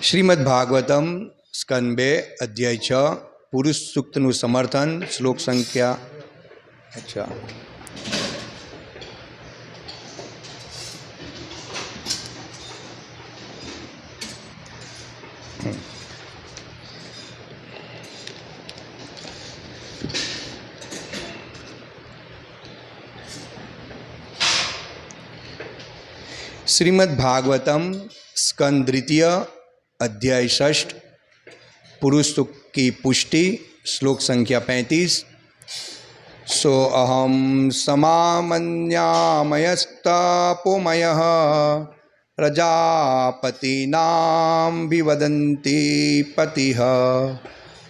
श्रीमद्भागवतम स्कंद 2 अध्याय 6 पुरुष सूक्तनु समर्थन श्लोक संख्या अच्छा श्रीमद्भागवतम स्कंद 2 अध्याय 6 पुरुष सूक्त की पुष्टि श्लोक संख्या 35। सो अहम समामन्यामयस्तापोमयः प्रजापतीनां विवदन्ति पतिः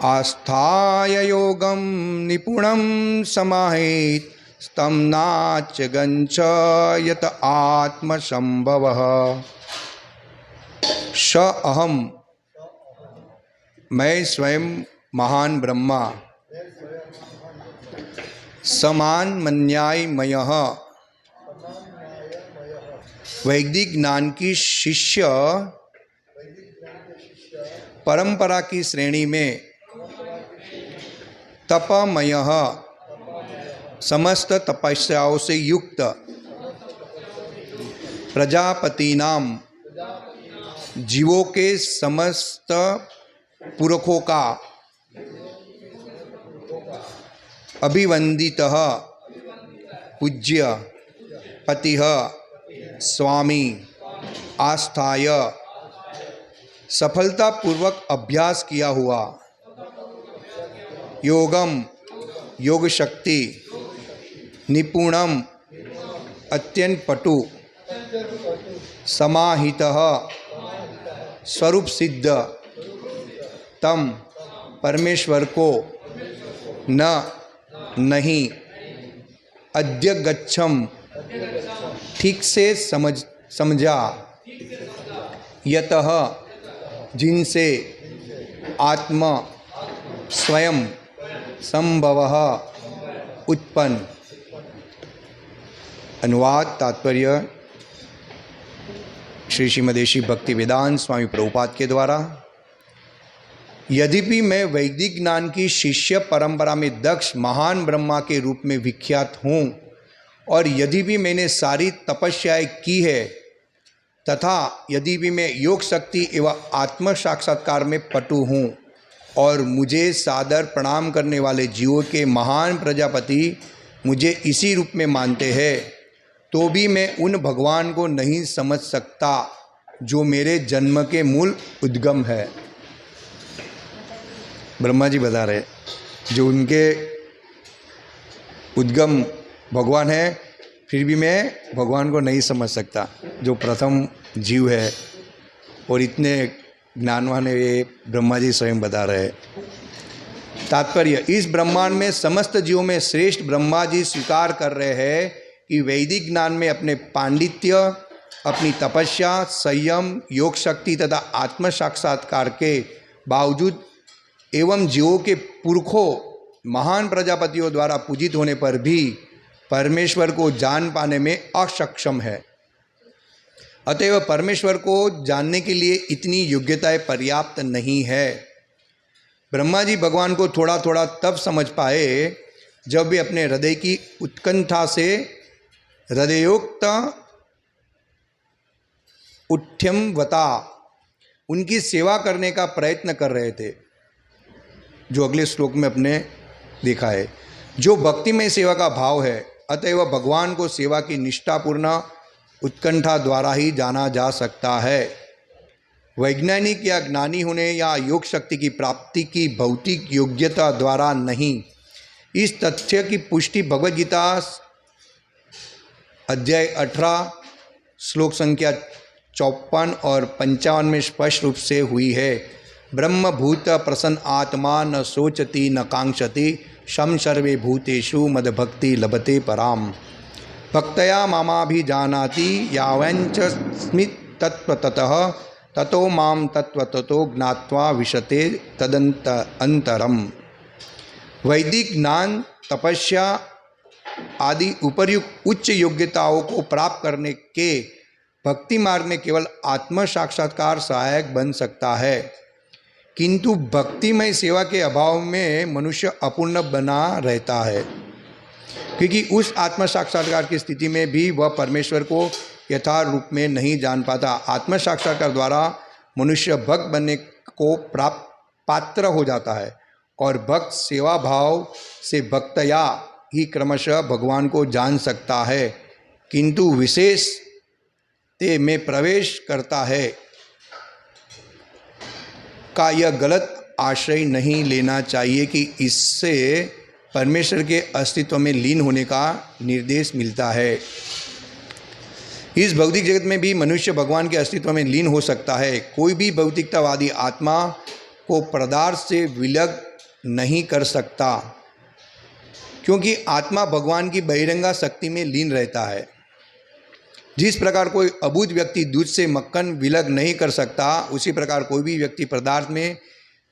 आस्थाय योगं निपुणं समाहित तं नाच गंच यत आत्मसंभवः। स अहम मैं स्वयं महान ब्रह्मा समान मन्यायमयः वैदिक ज्ञान की शिष्य परंपरा की श्रेणी में तपमयः समस्त तपस्याओं से युक्त प्रजापति नाम जीवों के समस्त पुरखों का अभिवंदितः पूज्य पतिः स्वामी आस्थाय सफलतापूर्वक अभ्यास किया हुआ योगम योग शक्ति निपुणम अत्यंत पटु समाहितः स्वरूप सिद्ध तम परमेश्वर को न नहीं अध्यगच्छम ठीक से समझा यतः जिनसे आत्म स्वयं संभवः उत्पन्न। अनुवाद तात्पर्य श्री श्रीमदेशी भक्ति वेदांत स्वामी प्रभुपाद के द्वारा। यद्यपि मैं वैदिक ज्ञान की शिष्य परंपरा में दक्ष महान ब्रह्मा के रूप में विख्यात हूँ और यदि भी मैंने सारी तपस्याएं की है तथा यदि भी मैं योग शक्ति एवं आत्म साक्षात्कार में पटु हूँ और मुझे सादर प्रणाम करने वाले जीवों के महान प्रजापति मुझे इसी रूप में मानते हैं, तो भी मैं उन भगवान को नहीं समझ सकता जो मेरे जन्म के मूल उद्गम है। ब्रह्मा जी बता रहे जो उनके उद्गम भगवान है, फिर भी मैं भगवान को नहीं समझ सकता जो प्रथम जीव है। और इतने ज्ञानवान है ये ब्रह्मा जी स्वयं बता रहे। तात्पर्य इस ब्रह्मांड में समस्त जीवों में श्रेष्ठ ब्रह्मा जी स्वीकार कर रहे हैं कि वैदिक ज्ञान में अपने पांडित्य अपनी तपस्या संयम योग शक्ति तथा आत्म साक्षात्कार के बावजूद एवं जीवों के पुरखों महान प्रजापतियों द्वारा पूजित होने पर भी परमेश्वर को जान पाने में अक्षम है। अतएव परमेश्वर को जानने के लिए इतनी योग्यताएं पर्याप्त नहीं है। ब्रह्मा जी भगवान को थोड़ा थोड़ा तब समझ पाए जब वे अपने हृदय की उत्कंठा से हृदयोक्त उठ्यमवता उनकी सेवा करने का प्रयत्न कर रहे थे, जो अगले श्लोक में अपने देखा है। जो भक्ति में सेवा का भाव है, अतएव भगवान को सेवा की निष्ठापूर्ण उत्कंठा द्वारा ही जाना जा सकता है। वैज्ञानिक या ज्ञानी होने या योग शक्ति की प्राप्ति की भौतिक योग्यता द्वारा नहीं। इस तथ्य की पुष्टि भगवद गीता अध्याय 18 श्लोक संख्या 54 और 55 में स्पष्ट रूप से हुई है। ब्रह्मभूत प्रसन्न आत्मा न सोचति न कांक्षति शम सर्वे भूतेषु मदभक्ति लभते पराम भक्तया मामाभिजानाति यावञ्च स्मित तत्त्वतः ततो माम तत्त्वततो ज्ञात्वा विशते तदंत अंतरम। वैदिक ज्ञान तपस्या आदि उपर्युक्त उच्च योग्यताओं को प्राप्त करने के भक्ति मार्ग में केवल आत्म साक्षात्कार सहायक बन सकता है, किंतु भक्तिमय सेवा के अभाव में मनुष्य अपूर्ण बना रहता है, क्योंकि उस आत्म साक्षात्कार की स्थिति में भी वह परमेश्वर को यथार्थ रूप में नहीं जान पाता। आत्म साक्षात्कार द्वारा मनुष्य भक्त बनने को पात्र हो जाता है और भक्त सेवा भाव से भक्तया ही क्रमशः भगवान को जान सकता है, किंतु विशेष ते में प्रवेश करता है का यह गलत आश्रय नहीं लेना चाहिए कि इससे परमेश्वर के अस्तित्व में लीन होने का निर्देश मिलता है। इस भौतिक जगत में भी मनुष्य भगवान के अस्तित्व में लीन हो सकता है। कोई भी भौतिकतावादी आत्मा को पदार्थ से विलग नहीं कर सकता, क्योंकि आत्मा भगवान की बहिरंगा शक्ति में लीन रहता है। जिस प्रकार कोई अबूझ व्यक्ति दूध से मक्खन विलग नहीं कर सकता, उसी प्रकार कोई भी व्यक्ति पदार्थ में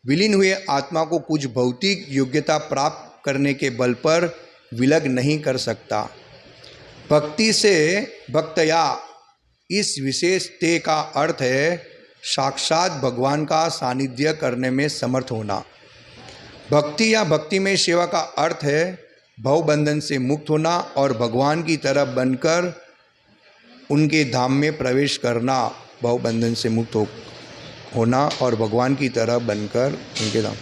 विलीन हुए आत्मा को कुछ भौतिक योग्यता प्राप्त करने के बल पर विलग नहीं कर सकता। भक्ति से भक्तया इस विशेष ते का अर्थ है साक्षात भगवान का सानिध्य करने में समर्थ होना। भक्ति या भक्ति में सेवा का अर्थ है भवबंधन से मुक्त होना और भगवान की तरह बनकर उनके धाम में प्रवेश करना। भवबंधन से मुक्त होना और भगवान की तरह बनकर उनके धाम।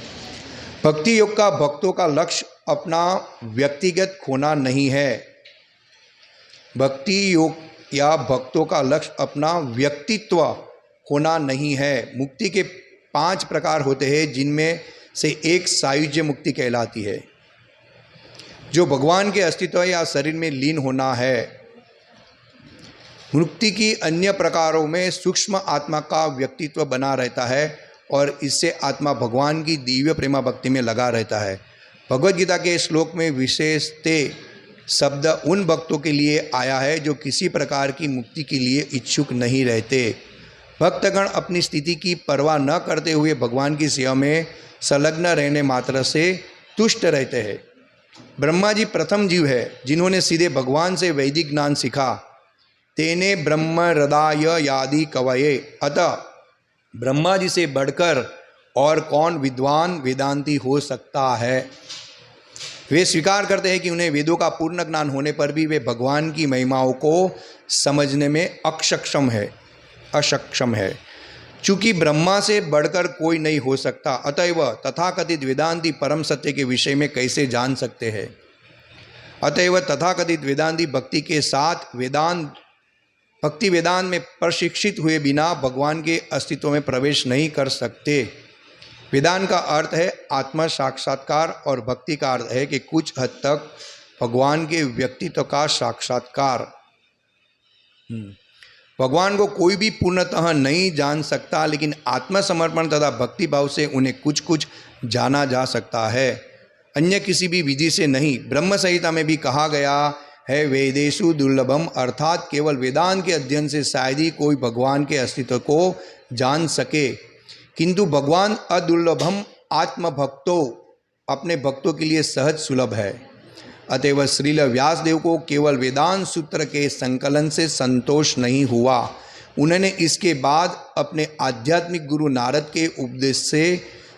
भक्ति योग का भक्तों का लक्ष्य अपना व्यक्तिगत खोना नहीं है। भक्ति योग या भक्तों का लक्ष्य अपना व्यक्तित्व होना नहीं है। मुक्ति के 5 प्रकार होते हैं, जिनमें से एक सायुज्य मुक्ति कहलाती है, जो भगवान के अस्तित्व या शरीर में लीन होना है। मुक्ति की अन्य प्रकारों में सूक्ष्म आत्मा का व्यक्तित्व बना रहता है और इससे आत्मा भगवान की दिव्य प्रेमा भक्ति में लगा रहता है। भगवद गीता के श्लोक में विशेषते शब्द उन भक्तों के लिए आया है जो किसी प्रकार की मुक्ति के लिए इच्छुक नहीं रहते। भक्तगण अपनी स्थिति की परवाह न करते हुए भगवान की सेवा में संलग्न रहने मात्र से तुष्ट रहते हैं। ब्रह्मा जी प्रथम जीव है जिन्होंने सीधे भगवान से वैदिक ज्ञान सीखा। तेने ब्रह्म हृदय यादि कवये, अतः ब्रह्मा जी से बढ़कर और कौन विद्वान वेदांती हो सकता है। वे स्वीकार करते हैं कि उन्हें वेदों का पूर्ण ज्ञान होने पर भी वे भगवान की महिमाओं को समझने में अक्षम है। चूँकि ब्रह्मा से बढ़कर कोई नहीं हो सकता, अतएव तथाकथित वेदांती परम सत्य के विषय में कैसे जान सकते हैं। अतएव तथाकथित वेदांती भक्ति के साथ भक्ति वेदांत में प्रशिक्षित हुए बिना भगवान के अस्तित्व में प्रवेश नहीं कर सकते। वेदांत का अर्थ है आत्म साक्षात्कार और भक्ति का अर्थ है कि कुछ हद तक भगवान के व्यक्तित्व का साक्षात्कार। भगवान को कोई भी पूर्णतः नहीं जान सकता, लेकिन आत्मसमर्पण तथा भक्ति भाव से उन्हें कुछ कुछ जाना जा सकता है, अन्य किसी भी विधि से नहीं। ब्रह्म संहिता में भी कहा गया है वेदेषु दुर्लभम, अर्थात केवल वेदांत के अध्ययन से शायद ही कोई भगवान के अस्तित्व को जान सके, किंतु भगवान अदुर्लभम आत्मभक्तो अपने भक्तों के लिए सहज सुलभ है। अतएव श्रील व्यासदेव को केवल वेदांत सूत्र के संकलन से संतोष नहीं हुआ, उन्होंने इसके बाद अपने आध्यात्मिक गुरु नारद के उपदेश से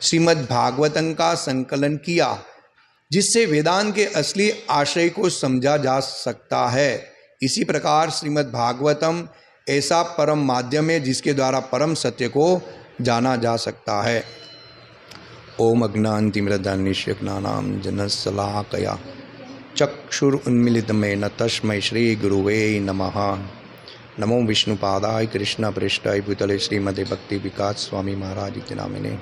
श्रीमद् भागवतम का संकलन किया, जिससे वेदांत के असली आशय को समझा जा सकता है। इसी प्रकार श्रीमद् भागवतम ऐसा परम माध्यम है जिसके द्वारा परम सत्य को जाना जा सकता है। ओम अज्ञानतिमिरन्धस्य ज्ञानाञ्जनशलाकया चक्षुरुन्मीलितमेन तस्मै श्री गुरुवे नमः। नमो विष्णुपादाय कृष्णप्रेष्ठाय भूतले श्रीमते भक्ति विकास स्वामी महाराज इति नामिने।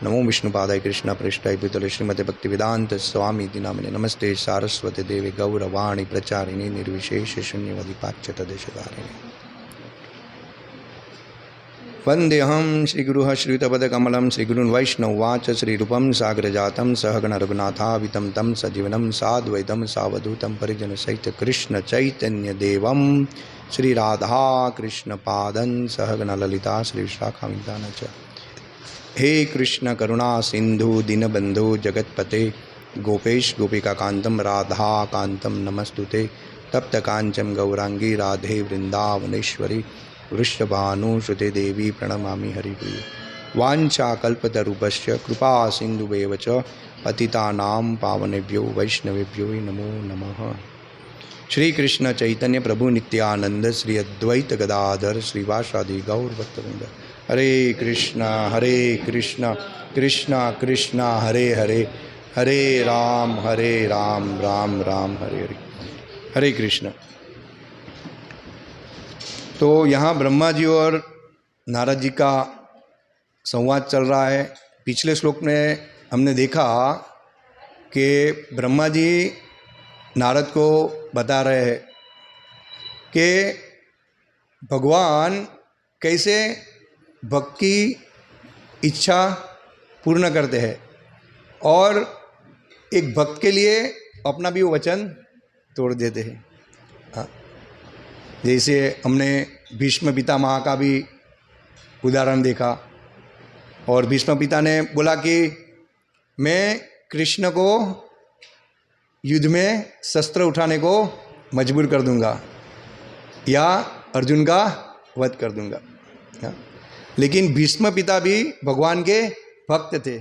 नमो विष्णुपादाय कृष्णप्रेष्ठाय भूतले श्रीमते भक्ति वेदांत स्वामी इति नामिने। नमस्ते सारस्वते देवे गौरवाणी प्रचारिणे निर्विशेष शून्यवादी पाश्चात्यदेशधारिणे। वंदेहम श्रीगुरुः श्रीयुतपदकमलं श्रीगुरुन् वैष्णववाच श्रीरूपं साग्रजातं सहगण रघुनाथावितं तं सजीवनं साद्वैतं सावधूतं परिजनसहित कृष्ण चैतन्यदेवं श्रीराधा कृष्णपादं सहगण ललिता श्रीविशाखान्वितान् च। हे कृष्ण करुणा सिंधु दीनबंधु जगतपते गोपेश गोपिकाकान्तं राधाकान्तं नमस्तुते। तप्त कांचन गौरांगी राधे वृंदावनेश्वरी वृषभानुसुते देवी प्रणमामि हरिप्रिय। वाञ्छाकल्पतरुभ्यश्च कृपा सिन्धुभ्येव च पतितानां पावनेभ्यो वैष्णवेभ्यो नमो नमः। श्री कृष्ण चैतन्य प्रभु नित्यानंद श्री अद्वैत गदाधर श्रीवासादि गौर भक्तवृंद। हरे कृष्णा कृष्णा कृष्णा हरे हरे, हरे राम राम राम हरे हरे। हरे कृष्ण। तो यहाँ ब्रह्मा जी और नारद जी का संवाद चल रहा है। पिछले श्लोक में हमने देखा कि ब्रह्मा जी नारद को बता रहे हैं कि भगवान कैसे भक्त की इच्छा पूर्ण करते हैं और एक भक्त के लिए अपना भी वचन तोड़ देते हैं। हाँ, जैसे हमने भीष्म पितामह का भी उदाहरण देखा और भीष्म पिता ने बोला कि मैं कृष्ण को युद्ध में शस्त्र उठाने को मजबूर कर दूंगा या अर्जुन का वध कर दूंगा। हाँ? लेकिन भीष्म पिता भी भगवान के भक्त थे,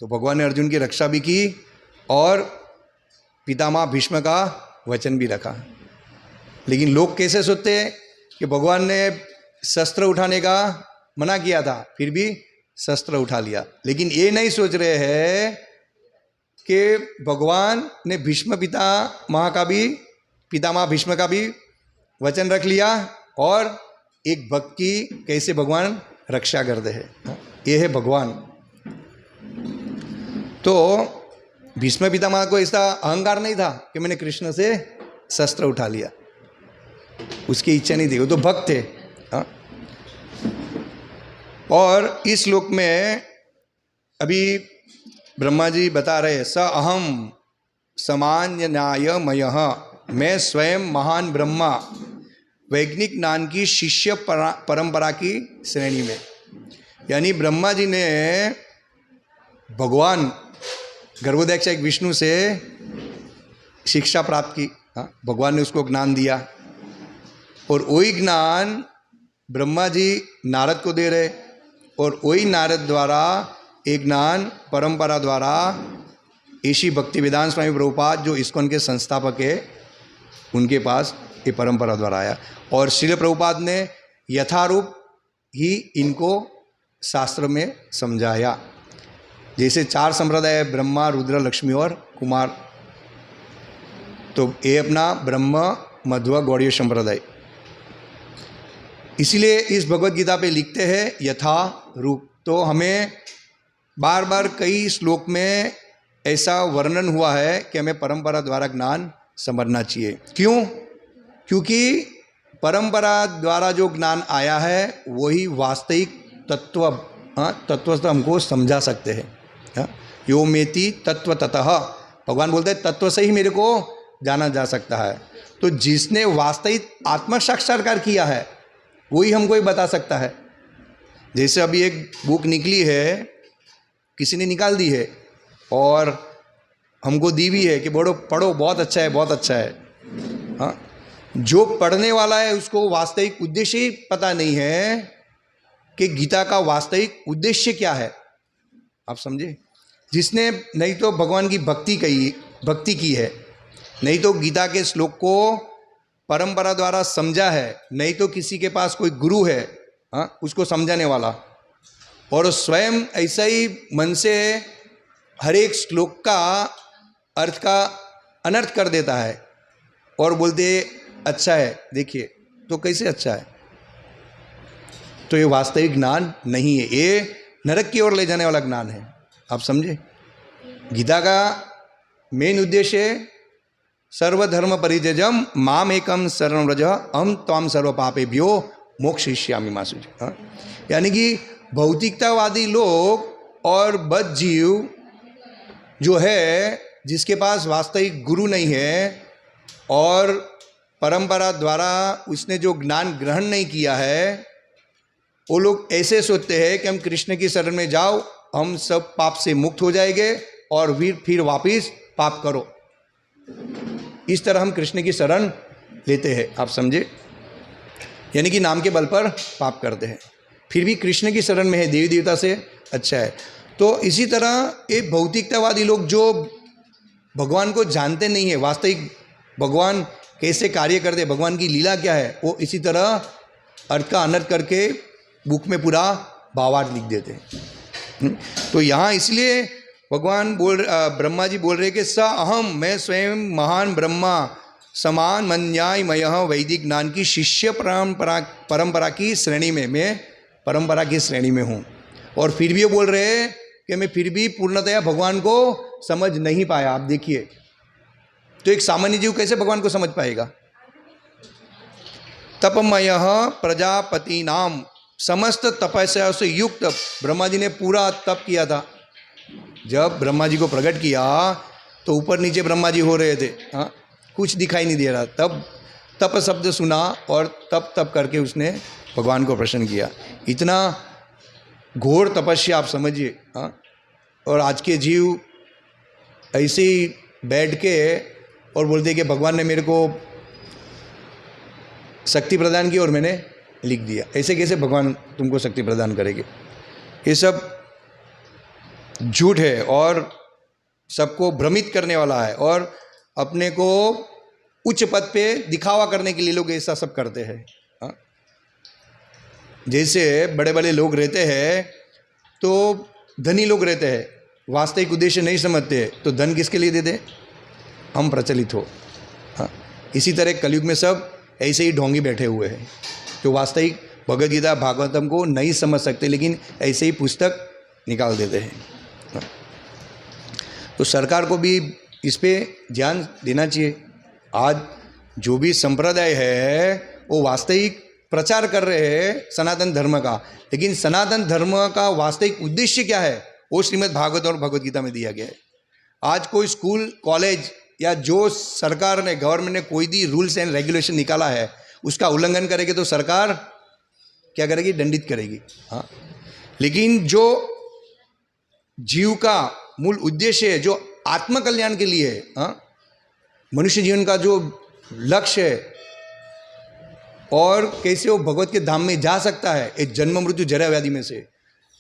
तो भगवान ने अर्जुन की रक्षा भी की और पितामह भीष्म का वचन भी रखा। लेकिन लोग कैसे सोचते हैं कि भगवान ने शस्त्र उठाने का मना किया था, फिर भी शस्त्र उठा लिया। लेकिन ये नहीं सोच रहे हैं कि भगवान ने भीष्म पितामह भीष्म का भी वचन रख लिया और एक भक्त की कैसे भगवान रक्षा करते हैं। ये है भगवान। तो भीष्म पितामह को ऐसा अहंकार नहीं था कि मैंने कृष्ण से शस्त्र उठा लिया, उसकी इच्छा नहीं थी, वो तो भक्त थे। हाँ? और इस श्लोक में अभी ब्रह्मा जी बता रहे स अहम समान्यनायमयः, मैं स्वयं महान ब्रह्मा वैज्ञानिक ज्ञान की शिष्य परंपरा की श्रेणी में। यानी ब्रह्मा जी ने भगवान गर्भोदक एक विष्णु से शिक्षा प्राप्त की। हाँ? भगवान ने उसको ज्ञान दिया और वही ज्ञान ब्रह्मा जी नारद को दे रहे और वही नारद द्वारा एक ज्ञान परंपरा द्वारा ऋषि भक्ति वेदांत स्वामी प्रभुपाद जो इस्कॉन के संस्थापक है उनके पास ये परंपरा द्वारा आया और श्रील प्रभुपाद ने यथारूप ही इनको शास्त्र में समझाया। जैसे 4 संप्रदाय ब्रह्मा रुद्र लक्ष्मी और कुमार, तो ये अपना ब्रह्म मध्व गौड़ीय संप्रदाय। इसलिए इस भगवत गीता पे लिखते हैं यथा रूप। तो हमें बार बार कई श्लोक में ऐसा वर्णन हुआ है कि हमें परंपरा द्वारा ज्ञान समझना चाहिए। क्यों? क्योंकि परंपरा द्वारा जो ज्ञान आया है वही वास्तविक तत्व से हमको समझा सकते हैं। यो मेति तत्व ततः, भगवान बोलते हैं तत्व से ही मेरे को जाना जा सकता है। तो जिसने वास्तविक आत्म साक्षात्कार किया है वही हमको ही बता सकता है। जैसे अभी एक बुक निकली है, किसी ने निकाल दी है और हमको दी भी है कि पढ़ो बहुत अच्छा है, बहुत अच्छा है। हाँ, जो पढ़ने वाला है उसको वास्तविक उद्देश्य ही पता नहीं है कि गीता का वास्तविक उद्देश्य क्या है। आप समझे? जिसने नहीं तो भगवान की भक्ति की है, नहीं तो गीता के श्लोक को परंपरा द्वारा समझा है, नहीं तो किसी के पास कोई गुरु है उसको समझाने वाला, और स्वयं ऐसा ही मन से हर एक श्लोक का अर्थ का अनर्थ कर देता है और बोलते अच्छा है, देखिए तो कैसे अच्छा है? तो ये वास्तविक ज्ञान नहीं है, ये नरक की ओर ले जाने वाला ज्ञान है। आप समझे? गीता का मेन उद्देश्य है सर्वधर्म परित्यजम माम एकम शरणं व्रज अहम त्वां सर्व पापेभ्यो मोक्षयिष्यामि मा शुचि। यानी कि भौतिकतावादी लोग और बद्ध जीव जो है, जिसके पास वास्तविक गुरु नहीं है और परंपरा द्वारा उसने जो ज्ञान ग्रहण नहीं किया है, वो लोग ऐसे सोचते हैं कि हम कृष्ण की शरण में जाओ, हम सब पाप से मुक्त हो जाएंगे और फिर वापिस पाप करो। इस तरह हम कृष्ण की शरण लेते हैं, आप समझे, यानी कि नाम के बल पर पाप करते हैं, फिर भी कृष्ण की शरण में है, देवी देवता से अच्छा है। तो इसी तरह एक भौतिकतावादी लोग जो भगवान को जानते नहीं है, वास्तविक भगवान कैसे कार्य करते हैं, भगवान की लीला क्या है, वो इसी तरह अर्थ का अनर्थ करके बुक में पूरा भावार्थ लिख देते हैं। तो यहाँ इसलिए भगवान ब्रह्मा जी बोल रहे कि स अहम, मैं स्वयं महान ब्रह्मा समान मन्यायमय वैदिक ज्ञान की शिष्य परंपरा की श्रेणी में, मैं परंपरा की श्रेणी में हूँ। और फिर भी वो बोल रहे हैं कि मैं फिर भी पूर्णतया भगवान को समझ नहीं पाया। आप देखिए, तो एक सामान्य जीव कैसे भगवान को समझ पाएगा। तपमय प्रजापति नाम, समस्त तपस्या से युक्त ब्रह्मा जी ने पूरा तप किया था। जब ब्रह्मा जी को प्रकट किया तो ऊपर नीचे ब्रह्मा जी हो रहे थे, हाँ, कुछ दिखाई नहीं दे रहा, तब तप शब्द सुना और तप करके उसने भगवान को प्रसन्न किया। इतना घोर तपस्या आप समझिए, हाँ। और आज के जीव ऐसे ही बैठ के और बोलते कि भगवान ने मेरे को शक्ति प्रदान की और मैंने लिख दिया। ऐसे कैसे भगवान तुमको शक्ति प्रदान करेंगे? ये सब झूठ है और सबको भ्रमित करने वाला है, और अपने को उच्च पद पे दिखावा करने के लिए लोग ऐसा सब करते हैं, हाँ? जैसे बड़े बड़े लोग रहते हैं तो धनी लोग रहते हैं, वास्तविक उद्देश्य नहीं समझते, तो धन किसके लिए देते? हम प्रचलित हो, हाँ। इसी तरह कलयुग में सब ऐसे ही ढोंगी बैठे हुए हैं जो वास्तविक भगवद गीता भागवतम को नहीं समझ सकते, लेकिन ऐसे ही पुस्तक निकाल देते हैं, हाँ। तो सरकार को भी इस पे ध्यान देना चाहिए। आज जो भी संप्रदाय है वो वास्तविक प्रचार कर रहे हैं सनातन धर्म का, लेकिन सनातन धर्म का वास्तविक उद्देश्य क्या है वो श्रीमद् भागवत और भगवद गीता में दिया गया है। आज कोई स्कूल कॉलेज या जो सरकार ने, गवर्नमेंट ने कोई भी रूल्स एंड रेगुलेशन निकाला है उसका उल्लंघन करेगी तो सरकार क्या करेगी? दंडित करेगी, हाँ। लेकिन जो जीव का मूल उद्देश्य है, जो आत्म कल्याण के लिए है, हाँ, मनुष्य जीवन का जो लक्ष्य है और कैसे वो भगवत के धाम में जा सकता है एक जन्म मृत्यु जरा व्याधि में से,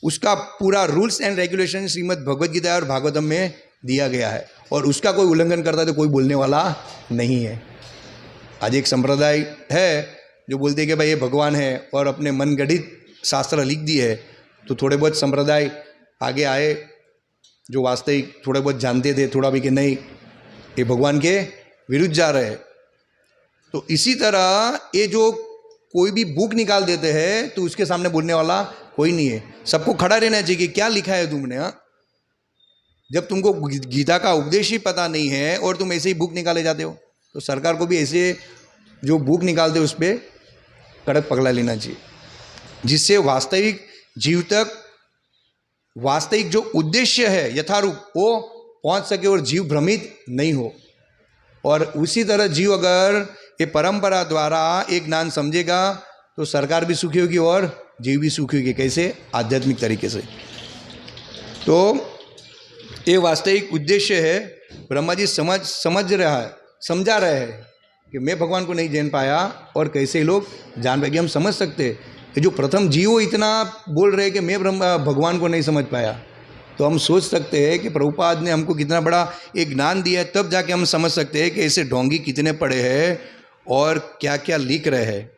उसका पूरा rules and regulation Shrimad Bhagavad Gita और भागवतम में दिया गया है, और उसका कोई उल्लंघन करता है तो कोई बोलने वाला नहीं है। आज एक संप्रदाय है जो बोलते हैं कि भाई ये भगवान है और अपने मन गढ़ित शास्त्र लिख दिए है, तो थोड़े बहुत संप्रदाय आगे आए जो वास्तविक थोड़े बहुत जानते थे, थोड़ा भी कि नहीं ये भगवान के विरुद्ध जा रहे हैं। तो इसी तरह ये जो कोई भी बुक निकाल देते हैं तो उसके सामने बोलने वाला कोई नहीं है, सबको खड़ा रहना चाहिए कि क्या लिखा है तुमने, हाँ। जब तुमको गीता का उपदेश ही पता नहीं है और तुम ऐसे ही बुक निकाले जाते हो, तो सरकार को भी ऐसे जो बुक निकालते उस पर कड़क पगला लेना चाहिए, जिससे वास्तविक जीव तक वास्तविक जो उद्देश्य है यथारूप वो पहुंच सके और जीव भ्रमित नहीं हो। और उसी तरह जीव अगर ये परंपरा द्वारा एक ज्ञान समझेगा तो सरकार भी सुखी होगी और जीव भी सुखी होगी। कैसे? आध्यात्मिक तरीके से। तो ये वास्तविक उद्देश्य है। ब्रह्मा जी समझा रहे हैं कि मैं भगवान को नहीं जान पाया और कैसे लोग जान पाएंगे। हम समझ सकते हैं कि जो प्रथम जीव इतना बोल रहे हैं कि मैं भगवान को नहीं समझ पाया, तो हम सोच सकते हैं कि प्रभुपाद ने हमको कितना बड़ा एक ज्ञान दिया है, तब जाके हम समझ सकते हैं कि ऐसे ढोंगी कितने पड़े हैं और क्या क्या लिख रहे हैं।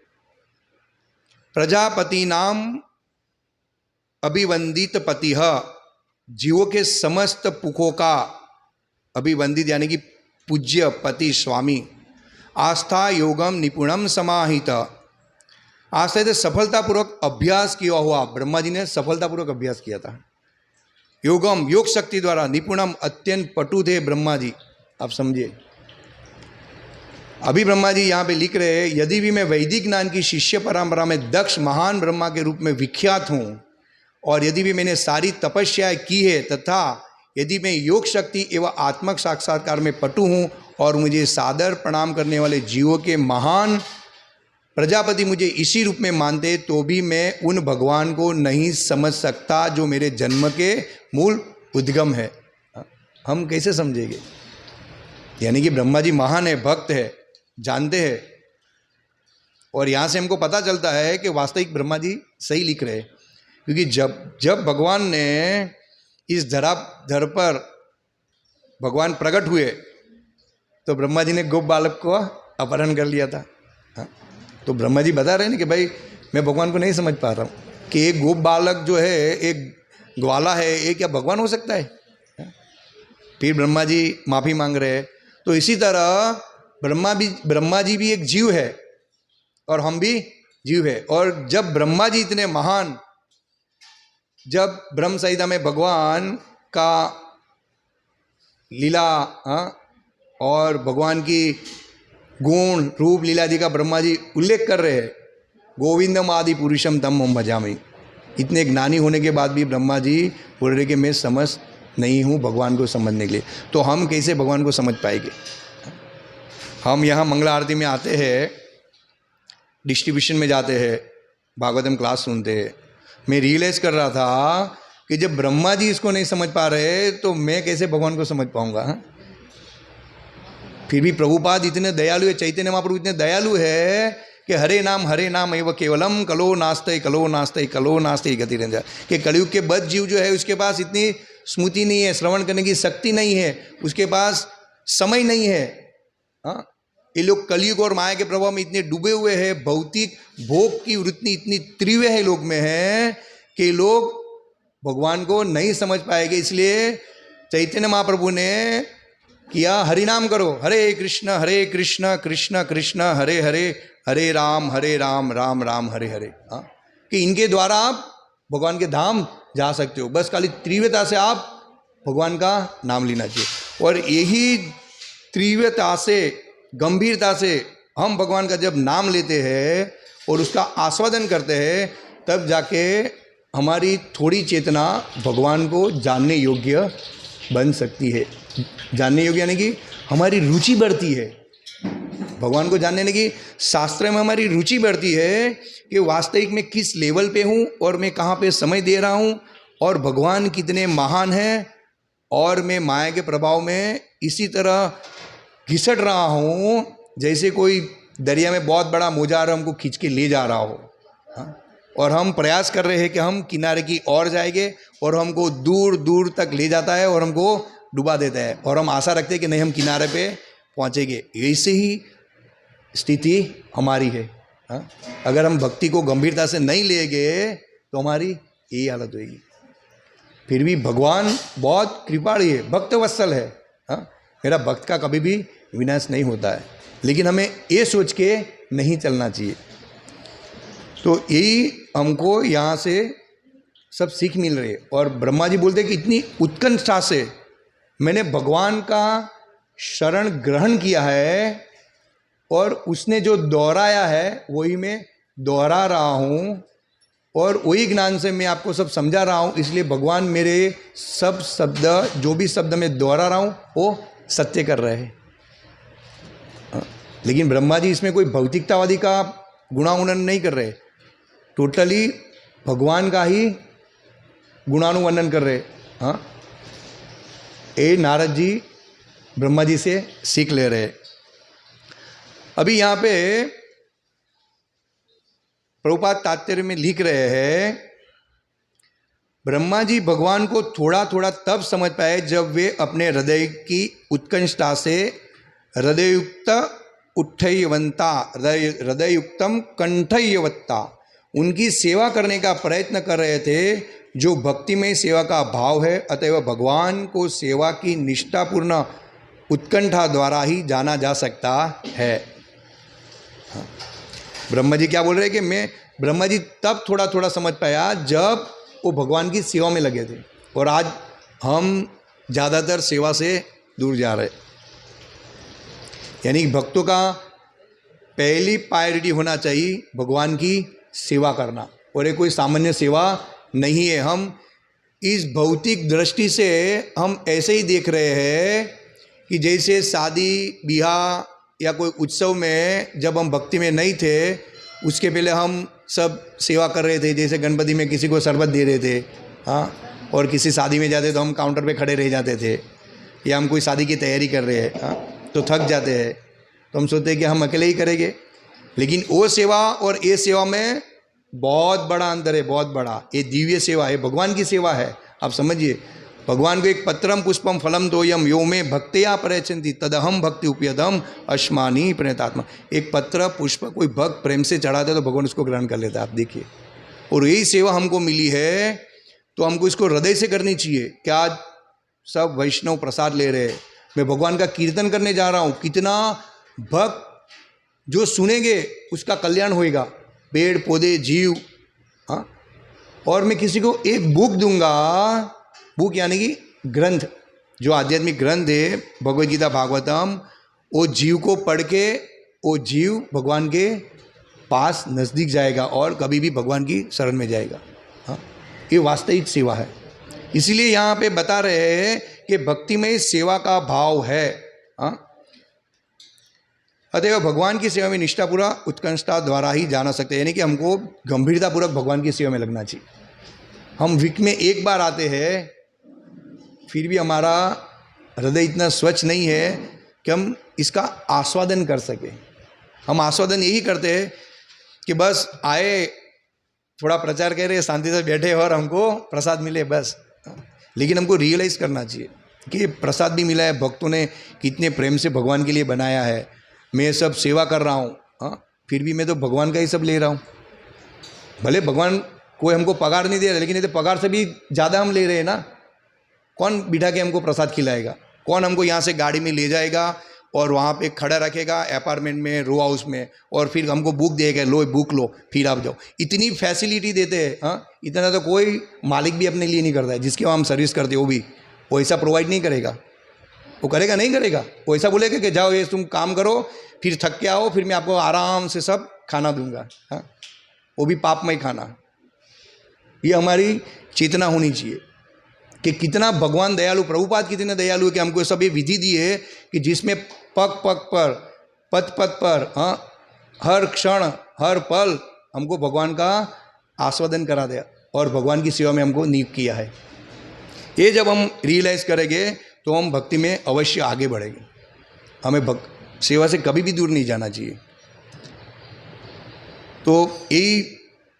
प्रजापति नाम अभिवंदित पति, जीवों के समस्त पुखों का अभिवंदित यानी कि पूज्य पति स्वामी, आस्था योगम निपुणम समाहित, आस्था से सफलतापूर्वक अभ्यास किया हुआ। ब्रह्मा जी ने सफलतापूर्वक अभ्यास किया था योगम, योग शक्ति द्वारा, निपुणम अत्यंत पटु थे ब्रह्मा जी। आप समझिए, अभी ब्रह्मा जी यहाँ पे लिख रहे हैं, यदि भी मैं वैदिक ज्ञान की शिष्य परंपरा में दक्ष महान ब्रह्मा के रूप में विख्यात हूँ, और यदि भी मैंने सारी तपस्याएं की है, तथा यदि मैं योग शक्ति एवं आत्मक साक्षात्कार में पटु हूँ और मुझे सादर प्रणाम करने वाले जीवों के महान प्रजापति मुझे इसी रूप में मानते, तो भी मैं उन भगवान को नहीं समझ सकता जो मेरे जन्म के मूल उद्गम है। हम कैसे समझेंगे? यानी कि ब्रह्मा जी महान है, भक्त है, जानते हैं। और यहाँ से हमको पता चलता है कि वास्तविक ब्रह्मा जी सही लिख रहे हैं, क्योंकि जब जब भगवान ने इस धर पर भगवान प्रकट हुए तो ब्रह्मा जी ने गोप बालक को अपहरण कर लिया था। हाँ? तो ब्रह्मा जी बता रहे हैं ना कि भाई मैं भगवान को नहीं समझ पा रहा हूँ कि एक गोप बालक जो है, एक ग्वाला है, ये क्या भगवान हो सकता है? हाँ? फिर ब्रह्मा जी माफ़ी मांग रहे हैं। तो इसी तरह ब्रह्मा जी भी एक जीव है और हम भी जीव है। और जब ब्रह्मा जी इतने महान, जब ब्रह्म संहिता में भगवान का लीला और भगवान की गुण रूप लीला जी का ब्रह्मा जी उल्लेख कर रहे हैं, गोविंदम आदि पुरुषम तम हम भजामि, इतने ज्ञानी होने के बाद भी ब्रह्मा जी बोल रहे कि मैं समझ नहीं हूँ भगवान को समझने के लिए। तो हम कैसे भगवान को समझ पाएंगे? हम यहाँ मंगला आरती में आते हैं, डिस्ट्रीब्यूशन में जाते हैं, भागवतम क्लास सुनते हैं। मैं रियलाइज़ कर रहा था कि जब ब्रह्मा जी इसको नहीं समझ पा रहे तो मैं कैसे भगवान को समझ पाऊंगा? फिर भी प्रभुपाद इतने दयालु है, चैतन्य महाप्रभु इतने दयालु है कि हरे नाम एवं केवलम कलो नास्ते गति रंजा, कि कलयुग के बद्ध जीव जो है उसके पास इतनी स्मृति नहीं है, श्रवण करने की शक्ति नहीं है, उसके पास समय नहीं है। हाँ, ये लोग कलयुग और माया के प्रभाव में इतने डूबे हुए हैं, भौतिक भोग की वृत्ति इतनी तीव्र है लोग में है कि लोग भगवान को नहीं समझ पाएंगे। इसलिए चैतन्य महाप्रभु ने किया हरिनाम करो, हरे कृष्ण कृष्ण कृष्ण हरे हरे, हरे राम राम राम हरे हरे। हाँ, कि इनके द्वारा आप भगवान के धाम जा सकते हो। बस खाली तीव्रता से आप भगवान का नाम लेना चाहिए। और यही तीव्रता से, गंभीरता से हम भगवान का जब नाम लेते हैं और उसका आस्वादन करते हैं, तब जाके हमारी थोड़ी चेतना भगवान को जानने योग्य बन सकती है। जानने योग्य यानी कि हमारी रुचि बढ़ती है भगवान को जानने की। शास्त्र में हमारी रुचि बढ़ती है कि वास्तविक में किस लेवल पे हूँ और मैं कहाँ पे समय दे रहा हूँ और भगवान कितने महान हैं, और मैं माया के प्रभाव में इसी तरह घिसट रहा हूँ जैसे कोई दरिया में बहुत बड़ा मोजार हमको खींच के ले जा रहा हो। हाँ? और हम प्रयास कर रहे हैं कि हम किनारे की ओर जाएंगे और हमको दूर दूर तक ले जाता है और हमको डुबा देता है, और हम आशा रखते हैं कि नहीं हम किनारे पे पहुँचेंगे। ऐसे ही स्थिति हमारी है। हाँ? अगर हम भक्ति को गंभीरता से नहीं लेंगे तो हमारी यही हालत होगी। फिर भी भगवान बहुत कृपाळु है, भक्त वत्सल है। हाँ? मेरा भक्त का कभी भी विनाश नहीं होता है, लेकिन हमें ये सोच के नहीं चलना चाहिए। तो यही हमको यहाँ से सब सीख मिल रही है। और ब्रह्मा जी बोलते हैं कि इतनी उत्कंठा से मैंने भगवान का शरण ग्रहण किया है और उसने जो दोहराया है वही मैं दोहरा रहा हूँ, और वही ज्ञान से मैं आपको सब समझा रहा हूँ। इसलिए भगवान मेरे सब शब्द, जो भी शब्द मैं दोहरा रहा हूँ वो सत्य कर रहे हैं। लेकिन ब्रह्मा जी इसमें कोई भौतिकतावादी का गुणानुवर्णन नहीं कर रहे, टोटली भगवान का ही गुणानुवर्णन कर रहे। हाँ, ये नारद जी ब्रह्मा जी से सीख ले रहे। अभी यहाँ पे प्रभुपाद तात्पर्य में लिख रहे हैं, ब्रह्मा जी भगवान को थोड़ा थोड़ा तब समझ पाए जब वे अपने हृदय की उत्कंठता से हृदयुक्त उठ्ठयवंता, हृदयुक्तम कंठयवत्ता, उनकी सेवा करने का प्रयत्न कर रहे थे, जो भक्ति में सेवा का भाव है। अतएव भगवान को सेवा की निष्ठापूर्ण उत्कंठा द्वारा ही जाना जा सकता है। हाँ। ब्रह्मा जी क्या बोल रहे हैं कि ब्रह्मा जी तब थोड़ा थोड़ा समझ पाया जब वो भगवान की सेवा में लगे थे, और आज हम ज़्यादातर सेवा से दूर जा रहे। यानी भक्तों का पहली प्रायोरिटी होना चाहिए भगवान की सेवा करना, और ये कोई सामान्य सेवा नहीं है। हम इस भौतिक दृष्टि से हम ऐसे ही देख रहे हैं कि जैसे शादी ब्याह या कोई उत्सव में जब हम भक्ति में नहीं थे, उसके पहले हम सब सेवा कर रहे थे। जैसे गणपति में किसी को शरबत दे रहे थे, हाँ, और किसी शादी में जाते तो हम काउंटर पे खड़े रह जाते थे, या हम कोई शादी की तैयारी कर रहे हैं। हाँ, तो थक जाते हैं, तो हम सोचते हैं कि हम अकेले ही करेंगे, लेकिन वो सेवा और ये सेवा में बहुत बड़ा अंतर है, बहुत बड़ा। ये दिव्य सेवा है, भगवान की सेवा है। आप समझिए, भगवान को एक पत्रम पुष्पम फलम तोयम यो में भक्तिया प्रयच्छन्ति तदहम भक्ति उपयतम अश्मानी प्रणतात्मा। एक पत्र पुष्प कोई भक्त प्रेम से चढ़ाता है तो भगवान उसको ग्रहण कर लेता है, आप देखिए। और यही सेवा हमको मिली है, तो हमको इसको हृदय से करनी चाहिए। क्या आज सब वैष्णव प्रसाद ले रहे हैं, मैं भगवान का कीर्तन करने जा रहा हूँ, कितना भक्त जो सुनेंगे उसका कल्याण होएगा, पेड़ पौधे जीव। हाँ, और मैं किसी को एक बुक दूंगा, बुक यानी कि ग्रंथ, जो आध्यात्मिक ग्रंथ है भगवद गीता भागवतम, वो जीव को पढ़ के वो जीव भगवान के पास नज़दीक जाएगा और कभी भी भगवान की शरण में जाएगा। हाँ, ये वास्तविक सेवा है। इसीलिए यहाँ पे बता रहे हैं कि भक्ति में सेवा का भाव है। हाँ, अतएव भगवान की सेवा में निष्ठापूर्वक उत्कंठता द्वारा ही जाना सकते हैं, यानी कि हमको गंभीरतापूर्वक भगवान की सेवा में लगना चाहिए। हम वीक में एक बार आते हैं, फिर भी हमारा हृदय इतना स्वच्छ नहीं है कि हम इसका आस्वादन कर सकें। हम आस्वादन यही करते हैं कि बस आए, थोड़ा प्रचार कह रहे, शांति से बैठे और हमको प्रसाद मिले बस। लेकिन हमको रियलाइज़ करना चाहिए कि प्रसाद भी मिला है, भक्तों ने कितने प्रेम से भगवान के लिए बनाया है, मैं सब सेवा कर रहा हूँ। हाँ, फिर भी मैं तो भगवान का ही सब ले रहा हूँ। भले भगवान कोई हमको पगार नहीं दे रहा, लेकिन ये तो पगार से भी ज़्यादा हम ले रहे हैं ना। कौन बिठा के हमको प्रसाद खिलाएगा? कौन हमको यहाँ से गाड़ी में ले जाएगा और वहाँ पे खड़ा रखेगा अपार्टमेंट में, रो हाउस में, और फिर हमको बुक देगा, लो बुक लो फिर आप जाओ। इतनी फैसिलिटी देते हैं। हाँ, इतना तो कोई मालिक भी अपने लिए नहीं करता है, जिसके हम सर्विस करते वो भी वो ऐसा प्रोवाइड नहीं करेगा। वो करेगा नहीं करेगा, वो ऐसा बोलेगा कि जाओ ये तुम काम करो, फिर थक के आओ, फिर मैं आपको आराम से सब खाना दूंगा। हाँ, वो भी पापमय खाना। ये हमारी चेतना होनी चाहिए कि कितना भगवान दयालु, प्रभुपाद कितने दयालु है कि हमको सब ये विधि दी है कि जिसमें पग पग पर, पद पद पर, हाँ, हर क्षण हर पल हमको भगवान का आस्वादन करा दिया और भगवान की सेवा में हमको नियुक्त किया है। ये जब हम रियलाइज़ करेंगे तो हम भक्ति में अवश्य आगे बढ़ेंगे। हमें सेवा से कभी भी दूर नहीं जाना चाहिए। तो यही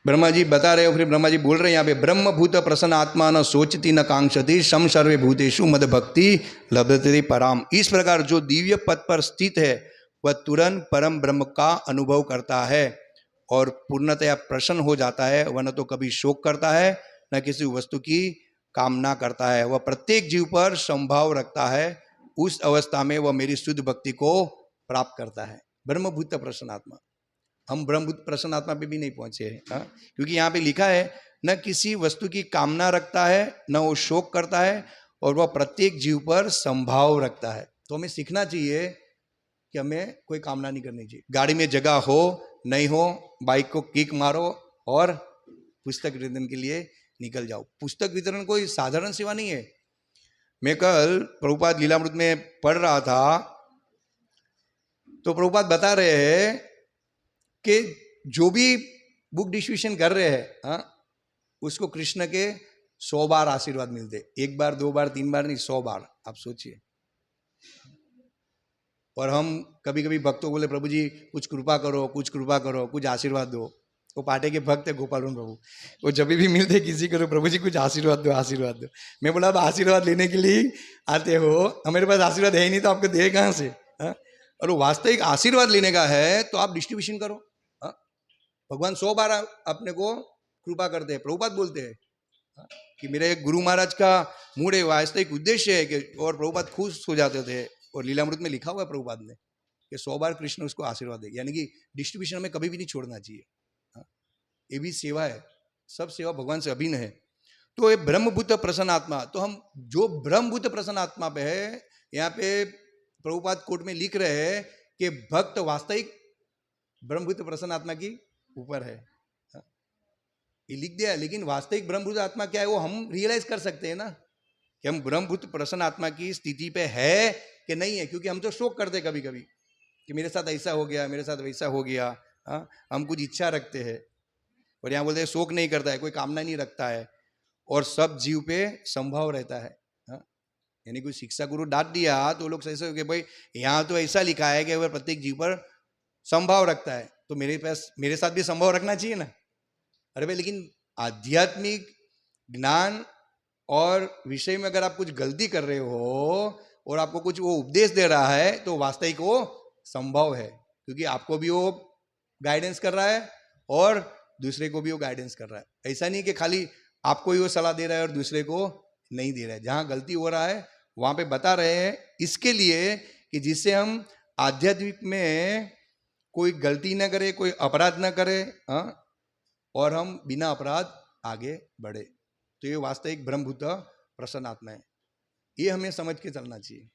ब्रह्मा जी बता रहे हो। फिर ब्रह्मा जी बोल रहे हैं यहाँ पे, ब्रह्म भूत प्रसन्न आत्मा न सोचती न कांक्षति सम सर्वे भूतेषु मद भक्ति लभते पराम। इस प्रकार जो दिव्य पद पर स्थित है वह तुरंत परम ब्रह्म का अनुभव करता है और पूर्णतया प्रसन्न हो जाता है। वह न तो कभी शोक करता है न किसी वस्तु की कामना करता है। वह प्रत्येक जीव पर संभाव रखता है। उस अवस्था में वह मेरी शुद्ध भक्ति को प्राप्त करता है। ब्रह्मभूत प्रसन्न आत्मा, हम ब्रह्मभूत प्रसन्न आत्मा पे भी नहीं पहुंचे हैं। हाँ? क्योंकि यहाँ पे लिखा है न किसी वस्तु की कामना रखता है, न वो शोक करता है, और वह प्रत्येक जीव पर संभाव रखता है। तो हमें सीखना चाहिए कि हमें कोई कामना नहीं करनी चाहिए। गाड़ी में जगह हो नहीं हो, बाइक को किक मारो और पुस्तक वितरण के लिए निकल जाओ। पुस्तक वितरण कोई साधारण सेवा नहीं है। मैं कल प्रभुपाद लीलामृत में पढ़ रहा था, तो प्रभुपाद बता रहे हैं कि जो भी बुक डिस्ट्रीब्यूशन कर रहे हैं, हाँ, उसको कृष्ण के 100 बार आशीर्वाद मिलते। 1 बार 2 बार 3 बार नहीं, 100 बार। आप सोचिए। और हम कभी कभी भक्तों बोले, प्रभु जी कुछ कृपा करो, कुछ कृपा करो, कुछ आशीर्वाद दो। वो पाटे के भक्त है गोपाल प्रभु, वो जब भी मिलते किसी को, प्रभु जी कुछ आशीर्वाद दो, आशीर्वाद दो। मैं बोला, अब आशीर्वाद लेने के लिए आते हो, हमारे पास आशीर्वाद है ही नहीं तो आपको दे कहाँ से? हाँ? और वो वास्तविक आशीर्वाद लेने का है तो आप डिस्ट्रीब्यूशन करो। हाँ? भगवान 100 बार अपने को कृपा करते हैं। प्रभुपाद बोलते हैं कि मेरे गुरु महाराज का मूड है, वास्तविक उद्देश्य है कि, और प्रभुपाद खुश हो जाते थे। और लीलामृत में लिखा हुआ है प्रभुपाद ने कि 100 बार कृष्ण उसको आशीर्वाद देगा। यानी कि डिस्ट्रीब्यूशन में कभी भी नहीं छोड़ना चाहिए। ये भी सेवा है, सब सेवा भगवान से अभिन्न है। तो ये ब्रह्मभूत प्रसन्न आत्मा, तो हम जो ब्रह्मभूत प्रसन्न आत्मा पे है, यहाँ पे प्रभुपाद कोट में लिख रहे हैं कि भक्त वास्तविक ब्रह्मभूत प्रसन्न आत्मा की ऊपर है। ये लिख दिया, लेकिन वास्तविक ब्रह्मभूत आत्मा क्या है वो हम रियलाइज कर सकते हैं ना, कि हम ब्रह्मभूत प्रसन्न आत्मा की स्थिति पे है कि नहीं है। क्योंकि हम तो शोक करते कभी कभी कि मेरे साथ ऐसा हो गया, मेरे साथ वैसा हो गया। हाँ, हम कुछ इच्छा रखते हैं, और यहाँ बोलते हैं शोक नहीं करता है, कोई कामना नहीं रखता है, और सब जीव पे संभाव रहता है। हाँ? यानी कोई शिक्षा गुरु डांट दिया तो लोग ऐसे हो कि भाई यहाँ तो ऐसा लिखा है कि वह प्रत्येक जीव पर संभाव रखता है, तो मेरे साथ भी संभाव रखना चाहिए ना। अरे भाई, लेकिन आध्यात्मिक ज्ञान और विषय में अगर आप कुछ गलती कर रहे हो और आपको कुछ वो उपदेश दे रहा है तो वास्तविक वो संभव है, क्योंकि आपको भी वो गाइडेंस कर रहा है और दूसरे को भी वो गाइडेंस कर रहा है। ऐसा नहीं कि खाली आपको ही वो सलाह दे रहा है और दूसरे को नहीं दे रहा है। जहां गलती हो रहा है वहां पे बता रहे हैं, इसके लिए कि जिससे हम आध्यात्मिक में कोई गलती ना करे, कोई अपराध ना करे, हाँ, और हम बिना अपराध आगे बढ़े। तो ये वास्तविक ब्रह्मभूत प्रसन्न आत्मा है, ये हमें समझ के चलना चाहिए।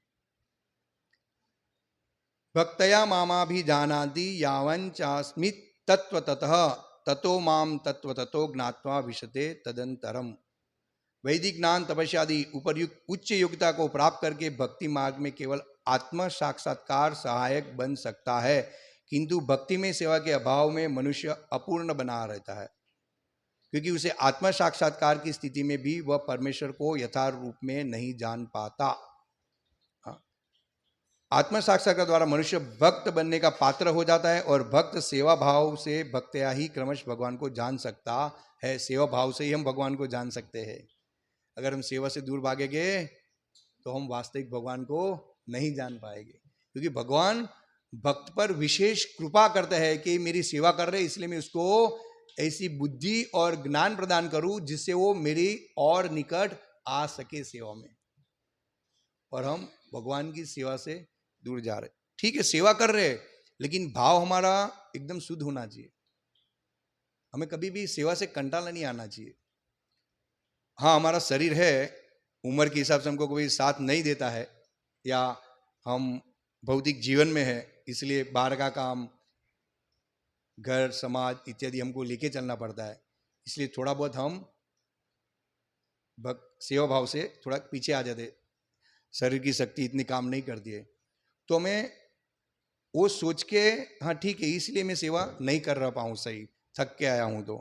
भक्तया मामा भी जानाति यावं चास्मित् तत्व ततः ततो माम तत्व ततो ज्ञात्वा विशते तदंतरम। वैदिक ज्ञान तपस्यादि उपर्युक्त उच्च योग्यता को प्राप्त करके भक्ति मार्ग में केवल आत्म साक्षात्कार सहायक बन सकता है, किंतु भक्ति में सेवा के अभाव में मनुष्य अपूर्ण बना रहता है, क्योंकि उसे आत्म साक्षात्कार की स्थिति में भी वह परमेश्वर को यथार्थ रूप में नहीं जान पाता। आत्म साक्षात्कार द्वारा मनुष्य भक्त बनने का पात्र हो जाता है और भक्त सेवा भाव से भक्तया ही क्रमश भगवान को जान सकता है। सेवा भाव से ही हम भगवान को जान सकते हैं। अगर हम सेवा से दूर भागेंगे तो हम वास्तविक भगवान को नहीं जान पाएंगे, क्योंकि भगवान भक्त पर विशेष कृपा करते हैं कि मेरी सेवा कर रहे, इसलिए मैं उसको ऐसी बुद्धि और ज्ञान प्रदान करूं जिससे वो मेरी और निकट आ सके सेवा में, और हम भगवान की सेवा से दूर जा रहे। ठीक है, सेवा कर रहे, लेकिन भाव हमारा एकदम शुद्ध होना चाहिए। हमें कभी भी सेवा से कंटाला नहीं आना चाहिए। हाँ, हमारा शरीर है, उम्र के हिसाब से हमको कोई साथ नहीं देता है, या हम भौतिक जीवन में है, इसलिए बाहर का काम, घर, समाज इत्यादि हमको लेके चलना पड़ता है, इसलिए थोड़ा बहुत हम सेवा भाव से थोड़ा पीछे आ जाते, शरीर की शक्ति इतनी काम नहीं करती है, तो हमें वो सोच के हाँ ठीक है, इसलिए मैं सेवा नहीं कर रहा पाऊँ, सही थक के आया हूँ, तो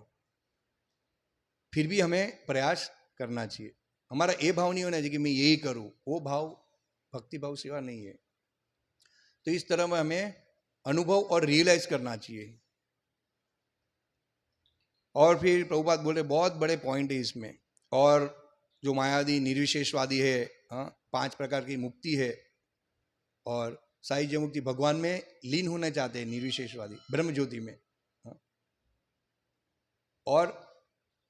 फिर भी हमें प्रयास करना चाहिए। हमारा ये भाव नहीं होना चाहिए कि मैं यही करूँ, वो भाव भक्ति भाव सेवा नहीं है। तो इस तरह में हमें अनुभव और रियलाइज करना चाहिए। और फिर प्रभुपाद बोले बहुत बड़े पॉइंट है इसमें, और जो मायावादी निर्विशेषवादी है, हाँ, 5 प्रकार की मुक्ति है, और साहित्य मुक्ति भगवान में लीन होना चाहते हैं निर्विशेषवादी ब्रह्म ज्योति में, हाँ, और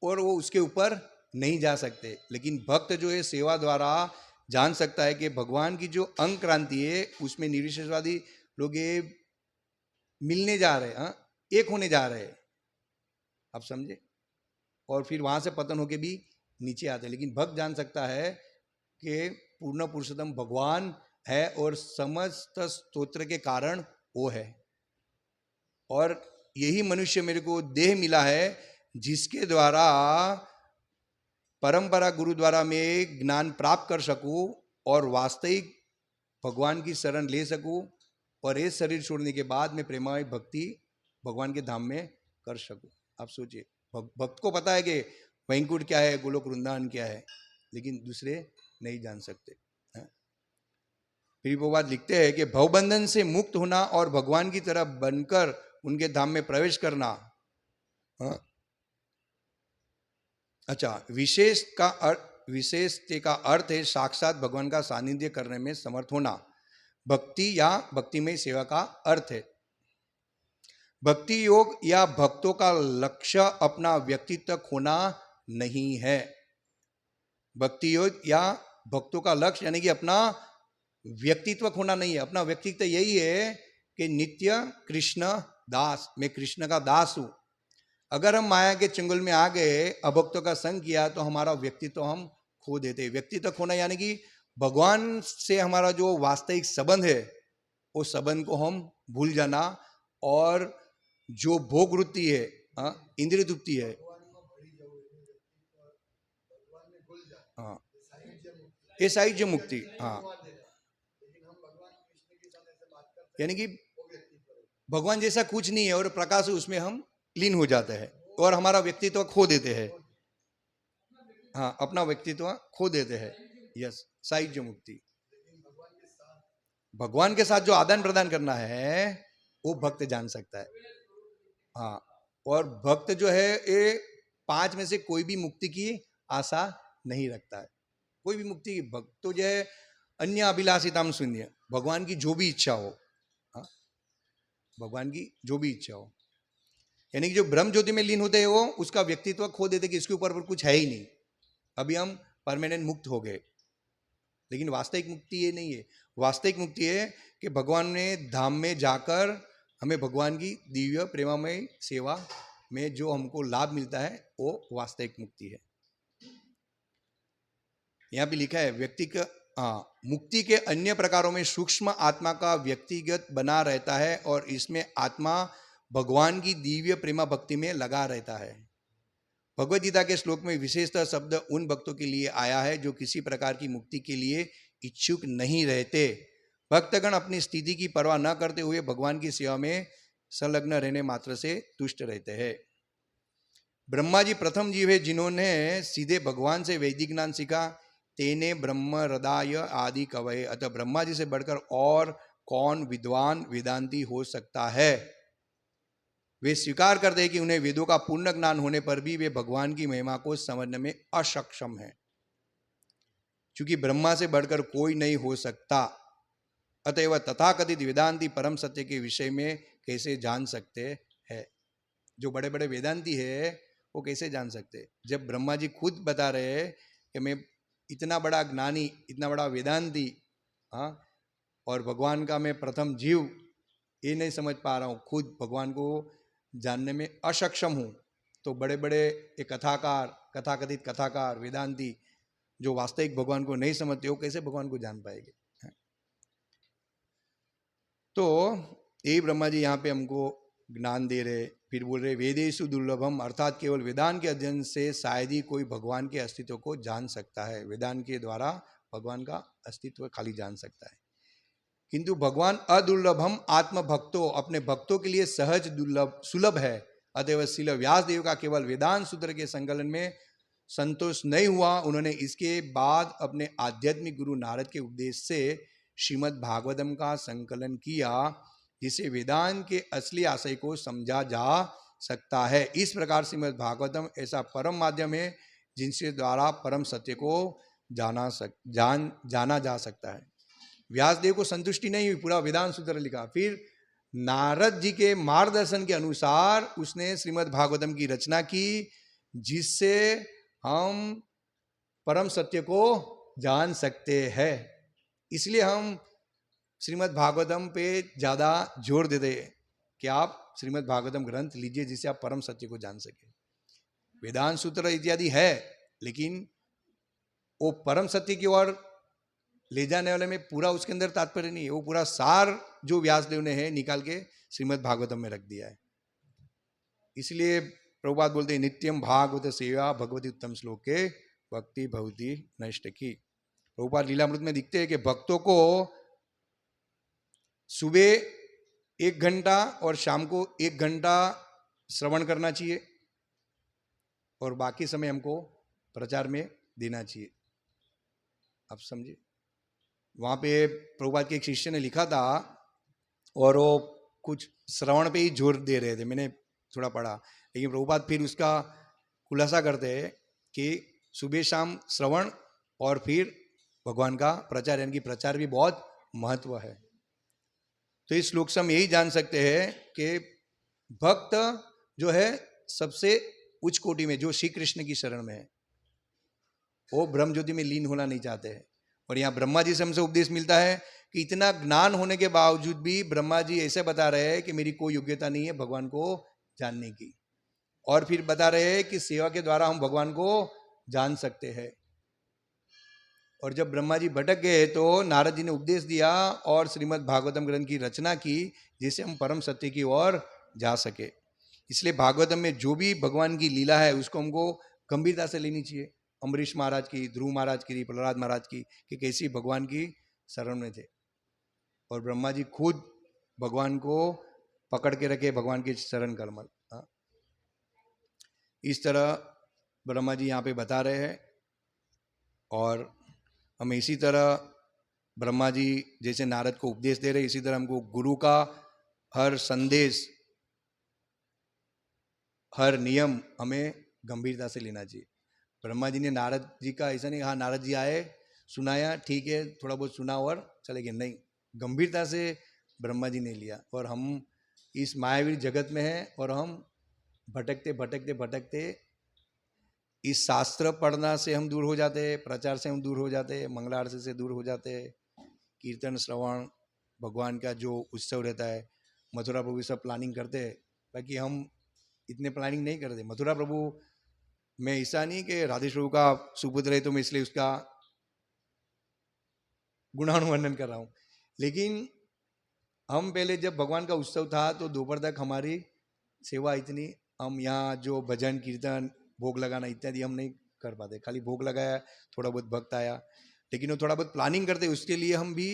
वो उसके ऊपर नहीं जा सकते, लेकिन भक्त जो है सेवा द्वारा जान सकता है कि भगवान की जो अंग क्रांति है उसमें निर्विशेषवादी लोग ये मिलने जा रहे हैं, हाँ, एक होने जा रहे हैं, आप समझे, और फिर वहां से पतन होके भी नीचे आते हैं। लेकिन भक्त जान सकता है कि पूर्ण पुरुषोत्तम भगवान है और समस्त स्तोत्र के कारण वो है, और यही मनुष्य मेरे को देह मिला है जिसके द्वारा परंपरा गुरु द्वारा मैं ज्ञान प्राप्त कर सकूं और वास्तविक भगवान की शरण ले सकूं, और ये शरीर छोड़ने के बाद मैं प्रेमामय भक्ति भगवान के धाम में कर सकूं। आप सोचिए, भक्त को पता है कि वैकुंठ क्या है, गोलोक वृंदावन क्या है, लेकिन दूसरे नहीं जान सकते। फिर वो बात लिखते हैं कि भवबंधन से मुक्त होना और भगवान की तरह बनकर उनके धाम में प्रवेश करना, हाँ? अच्छा, विशेषते का अर्थ है साक्षात भगवान का सानिध्य करने में समर्थ होना। भक्ति या भक्तिमय सेवा का अर्थ है भक्ति योग या भक्तों का लक्ष्य अपना व्यक्तित्व खोना नहीं है। भक्ति योग या भक्तों का लक्ष्य यानी कि अपना व्यक्तित्व खोना नहीं है। अपना व्यक्तित्व यही है कि नित्य कृष्ण दास, मैं कृष्ण का दास हूं। अगर हम माया के चंगुल में आ गए, अभक्तों का संग किया, तो हमारा व्यक्तित्व हम खो देते। व्यक्तित्व खोना यानी कि भगवान से हमारा जो वास्तविक संबंध है उस संबंध को हम भूल जाना, और जो भोग वृत्ति है, इंद्रिय तृप्ति है, हाँ, ये साहित्य मुक्ति, हाँ, यानी कि भगवान जैसा कुछ नहीं है और प्रकाश उसमें हम लीन हो जाते हैं और हमारा व्यक्तित्व खो देते हैं, हाँ, अपना व्यक्तित्व खो देते हैं। यस, सायुज्य मुक्ति। भगवान के साथ जो आदान प्रदान करना है वो भक्त जान सकता है। हाँ, और भक्त जो है ये 5 में से कोई भी मुक्ति की आशा नहीं रखता है। कोई भी मुक्ति की, भक्त तो जो है अन्य अभिलाषिताम शून्य, भगवान की जो भी इच्छा हो, हाँ, भगवान की जो भी इच्छा हो, यानी कि जो ब्रह्म ज्योति में लीन होते हैं वो उसका व्यक्तित्व खो देते कि इसके ऊपर कुछ है ही नहीं, अभी हम परमानेंट मुक्त हो गए। लेकिन वास्तविक मुक्ति ये नहीं है। वास्तविक मुक्ति है कि भगवान ने धाम में जाकर हमें भगवान की दिव्य प्रेममय सेवा में जो हमको लाभ मिलता है वो वास्तविक मुक्ति है। यहाँ पे लिखा है व्यक्ति का, मुक्ति के अन्य प्रकारों में सूक्ष्म आत्मा का व्यक्तिगत बना रहता है और इसमें आत्मा भगवान की दिव्य प्रेमा भक्ति में लगा रहता है। भगवद गीता के श्लोक में विशेषतः शब्द उन भक्तों के लिए आया है जो किसी प्रकार की मुक्ति के लिए इच्छुक नहीं रहते। भक्तगण अपनी स्थिति की परवाह न करते हुए भगवान की सेवा में संलग्न रहने मात्र से तुष्ट रहते हैं। ब्रह्मा जी प्रथम जीव है जिन्होंने सीधे भगवान से वैदिक ज्ञान सीखा। तेने ब्रह्म हृदय आदि कवये, अतः ब्रह्मा जी से बढ़कर और कौन विद्वान वेदांती हो सकता है। वे स्वीकार करते हैं कि उन्हें वेदों का पूर्ण ज्ञान होने पर भी वे भगवान की महिमा को समझने में अक्षम है। क्योंकि ब्रह्मा से बढ़कर कोई नहीं हो सकता, अतएव तथाकथित वेदांती परम सत्य के विषय में कैसे जान सकते हैं। जो बड़े बड़े वेदांती है वो कैसे जान सकते, जब ब्रह्मा जी खुद बता रहे हैं कि मैं इतना बड़ा ज्ञानी, इतना बड़ा वेदांती, हाँ, और भगवान का मैं प्रथम जीव ये नहीं समझ पा रहा हूँ, खुद भगवान को जानने में अक्षम हूँ। तो बड़े बड़े एक कथाकार, कथाकथित कथाकार, वेदांती जो वास्तविक भगवान को नहीं समझते वो कैसे भगवान को जान पाएंगे। तो यही ब्रह्मा जी यहाँ पे हमको ज्ञान दे रहे, फिर बोल रहे वेदेषु दुर्लभम, अर्थात केवल वेदांत के अध्ययन से शायद ही कोई भगवान के अस्तित्व को जान सकता है। वेदांत के द्वारा भगवान का अस्तित्व खाली जान सकता है। किंतु भगवान अदुर्लभम आत्मभक्तो, अपने भक्तों के लिए सहज दुर्लभ सुलभ है। अतएव श्रील व्यास देव का केवल वेदांत सूत्र के संकलन में संतोष नहीं हुआ, उन्होंने इसके बाद अपने आध्यात्मिक गुरु नारद के उपदेश से श्रीमद् भागवतम का संकलन किया, जिसे वेदांत के असली आशय को समझा जा सकता है। इस प्रकार श्रीमद् भागवतम ऐसा परम माध्यम है जिनसे द्वारा परम सत्य को जाना जा सकता है। व्यासदेव को संतुष्टि नहीं हुई, पूरा वेदांत सूत्र लिखा। फिर नारद जी के मार्गदर्शन के अनुसार उसने श्रीमद् भागवतम की रचना की, जिससे हम परम सत्य को जान सकते हैं। इसलिए हम श्रीमद् भागवतम पे ज़्यादा जोर देते हैं कि आप श्रीमद् भागवतम ग्रंथ लीजिए जिससे आप परम सत्य को जान सके। वेदांत सूत्र इत्यादि है, लेकिन वो परम सत्य की ओर ले जाने वाले में पूरा उसके अंदर तात्पर्य नहीं है। वो पूरा सार जो व्यासदेव ने है निकाल के श्रीमद् भागवतम में रख दिया है। इसलिए प्रभुपाद बोलते हैं नित्यम भागवत सेवा भगवती उत्तम श्लोके भक्ति भवती नष्ट की। प्रभुपाद लीलामृत में दिखते हैं कि भक्तों को सुबह 1 घंटा और शाम को 1 घंटा श्रवण करना चाहिए और बाकी समय हमको प्रचार में देना चाहिए। आप समझे, वहाँ पे प्रभुपाद के एक शिष्य ने लिखा था और वो कुछ श्रवण पे ही जोर दे रहे थे, मैंने थोड़ा पढ़ा, लेकिन प्रभुपाद फिर उसका खुलासा करते हैं कि सुबह शाम श्रवण और फिर भगवान का प्रचार, यानी कि प्रचार भी बहुत महत्व है। तो इस श्लोक से हम यही जान सकते हैं कि भक्त जो है सबसे उच्च कोटि में, जो श्री कृष्ण की शरण में है, वो ब्रह्म ज्योति में लीन होना नहीं चाहते हैं। और यहाँ ब्रह्मा जी से हमसे उपदेश मिलता है कि इतना ज्ञान होने के बावजूद भी ब्रह्मा जी ऐसे बता रहे हैं कि मेरी कोई योग्यता नहीं है भगवान को जानने की, और फिर बता रहे हैं कि सेवा के द्वारा हम भगवान को जान सकते हैं। और जब ब्रह्मा जी भटक गए तो नारद जी ने उपदेश दिया और श्रीमद् भागवतम ग्रंथ की रचना की, जिससे हम परम सत्य की ओर जा सके। इसलिए भागवतम में जो भी भगवान की लीला है उसको हमको गंभीरता से लेनी चाहिए। अम्बरीश महाराज की, ध्रुव महाराज की, प्रहलाद महाराज की, कि कैसी भगवान की शरण में थे और ब्रह्मा जी खुद भगवान को पकड़ के रखे, भगवान के शरण कमल। इस तरह ब्रह्मा जी यहाँ पे बता रहे हैं। और हम इसी तरह ब्रह्मा जी जैसे नारद को उपदेश दे रहे, इसी तरह हमको गुरु का हर संदेश, हर नियम हमें गंभीरता से लेना चाहिए। ब्रह्मा जी ने नारद जी का ऐसा नहीं, हाँ नारद जी आए, सुनाया, ठीक है, थोड़ा बहुत सुना और चले गए, नहीं, गंभीरता से ब्रह्मा जी ने लिया। और हम इस मायावी जगत में हैं और हम भटकते भटकते भटकते इस शास्त्र पढ़ना से हम दूर हो जाते हैं, प्रचार से हम दूर हो जाते हैं, मंगलारती से दूर हो जाते हैं, कीर्तन श्रवण भगवान का जो उत्सव रहता है, मथुरा प्रभु सब प्लानिंग करते हैं, बाकी हम इतने प्लानिंग नहीं करते। मथुरा प्रभु में ऐसा नहीं कि राधेश प्रभु का सुपुत्र है तो मैं इसलिए उसका गुणानुवर्णन कर रहा हूँ, लेकिन हम पहले जब भगवान का उत्सव था तो दोपहर तक हमारी सेवा इतनी, हम यहाँ जो भजन कीर्तन भोग लगाना इत्यादि हम नहीं कर पाते, खाली भोग लगाया, थोड़ा बहुत भक्त आया, लेकिन वो थोड़ा बहुत प्लानिंग करते, उसके लिए हम भी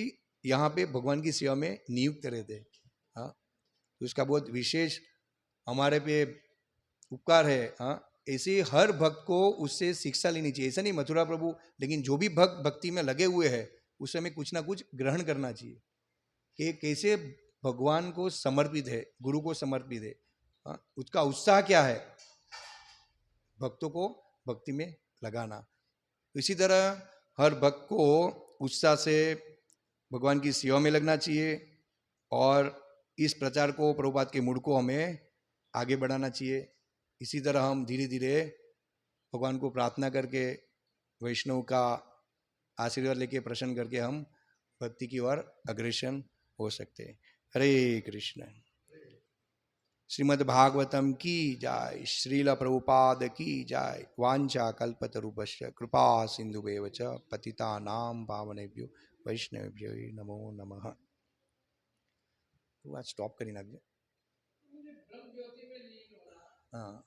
यहाँ पे भगवान की सेवा में नियुक्त रहते। हाँ, तो उसका बहुत विशेष हमारे पे उपकार है। हाँ, ऐसे हर भक्त को उससे शिक्षा लेनी चाहिए, ऐसा नहीं मथुरा प्रभु, लेकिन जो भी भक्त भक्ति में लगे हुए हैं उस समय कुछ ना कुछ ग्रहण करना चाहिए कि कैसे भगवान को समर्पित है, गुरु को समर्पित है। हाँ, उसका उत्साह क्या है, भक्तों को भक्ति में लगाना। इसी तरह हर भक्त को उत्साह से भगवान की सेवा में लगना चाहिए और इस प्रचार को, प्रभुपाद के मूड को हमें आगे बढ़ाना चाहिए। इसी तरह हम धीरे धीरे भगवान को प्रार्थना करके, वैष्णव का आशीर्वाद लेके, प्रसन्न करके हम भक्ति की ओर अग्रसर हो सकते हैं। हरे कृष्ण। श्रीमद् भागवतम की जाय, श्रील प्रभुपाद की जाय। वांछा कल्पतरुभश्च कृपा सिंधुभैव च पतितानां पावनेभ्यो वैष्णवेभ्यो नमो नमः। तो आज स्टॉप करी नाखजे। हाँ।